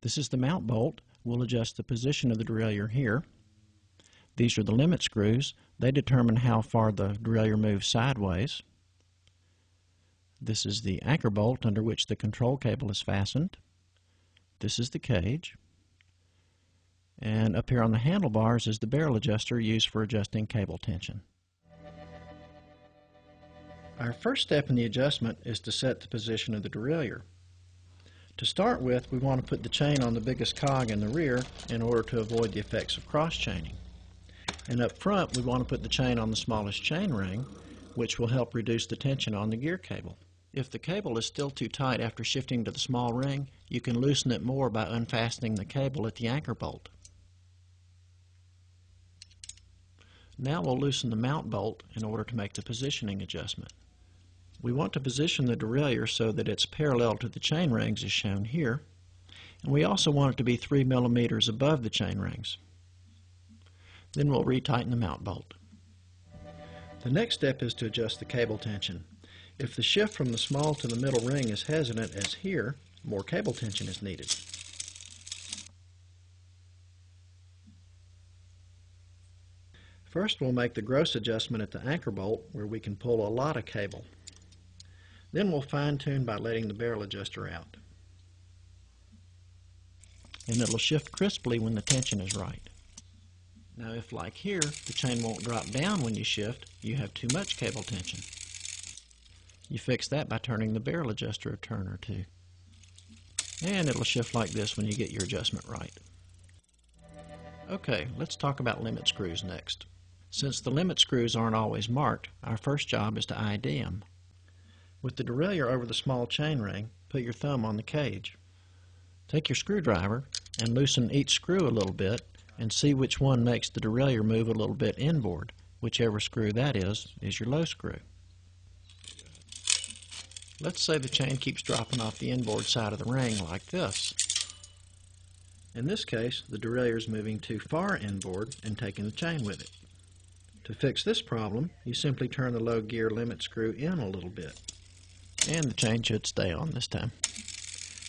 This is the mount bolt. We'll adjust the position of the derailleur here. These are the limit screws. They determine how far the derailleur moves sideways. This is the anchor bolt under which the control cable is fastened. This is the cage. And up here on the handlebars is the barrel adjuster used for adjusting cable tension. Our first step in the adjustment is to set the position of the derailleur. To start with, we want to put the chain on the biggest cog in the rear in order to avoid the effects of cross-chaining. And up front, we want to put the chain on the smallest chain ring, which will help reduce the tension on the gear cable. If the cable is still too tight after shifting to the small ring, you can loosen it more by unfastening the cable at the anchor bolt. Now we'll loosen the mount bolt in order to make the positioning adjustment. We want to position the derailleur so that it's parallel to the chain rings as shown here, and we also want it to be 3 millimeters above the chain rings. Then we'll retighten the mount bolt. The next step is to adjust the cable tension. If the shift from the small to the middle ring is hesitant as here, more cable tension is needed. First we'll make the gross adjustment at the anchor bolt where we can pull a lot of cable. Then we'll fine-tune by letting the barrel adjuster out. And it'll shift crisply when the tension is right. Now if, like here, the chain won't drop down when you shift, you have too much cable tension. You fix that by turning the barrel adjuster a turn or two. And it'll shift like this when you get your adjustment right. Okay, let's talk about limit screws next. Since the limit screws aren't always marked, our first job is to ID them. With the derailleur over the small chain ring, put your thumb on the cage. Take your screwdriver and loosen each screw a little bit and see which one makes the derailleur move a little bit inboard. Whichever screw that is your low screw. Let's say the chain keeps dropping off the inboard side of the ring like this. In this case, the derailleur is moving too far inboard and taking the chain with it. To fix this problem, you simply turn the low gear limit screw in a little bit. And the chain should stay on this time.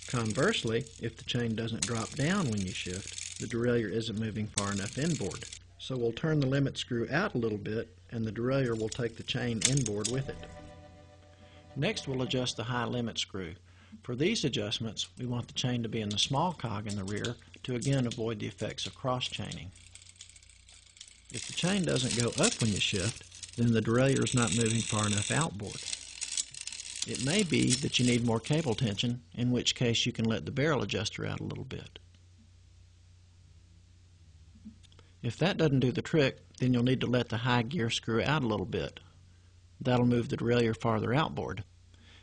Conversely, if the chain doesn't drop down when you shift, the derailleur isn't moving far enough inboard. So we'll turn the limit screw out a little bit and the derailleur will take the chain inboard with it. Next we'll adjust the high limit screw. For these adjustments, we want the chain to be in the small cog in the rear to again avoid the effects of cross-chaining. If the chain doesn't go up when you shift, then the derailleur is not moving far enough outboard. It may be that you need more cable tension, in which case you can let the barrel adjuster out a little bit. If that doesn't do the trick, then you'll need to let the high gear screw out a little bit. That'll move the derailleur farther outboard.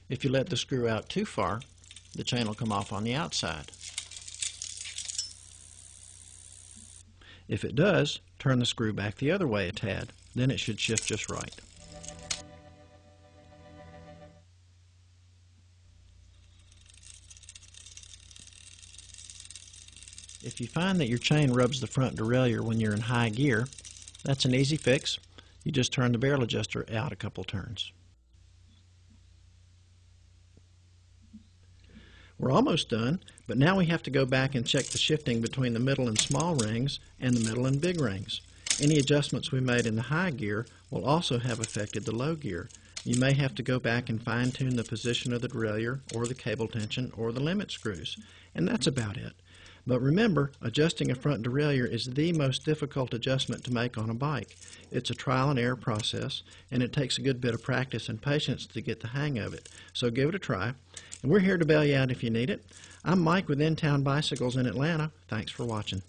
If you let the screw out too far, the chain will come off on the outside. If it does, turn the screw back the other way a tad. Then it should shift just right. If you find that your chain rubs the front derailleur when you're in high gear, that's an easy fix. You just turn the barrel adjuster out a couple turns. We're almost done, but now we have to go back and check the shifting between the middle and small rings and the middle and big rings. Any adjustments we made in the high gear will also have affected the low gear. You may have to go back and fine-tune the position of the derailleur or the cable tension or the limit screws. And that's about it. But remember, adjusting a front derailleur is the most difficult adjustment to make on a bike. It's a trial and error process, and it takes a good bit of practice and patience to get the hang of it. So give it a try. And we're here to bail you out if you need it. I'm Mike with In Town Bicycles in Atlanta. Thanks for watching.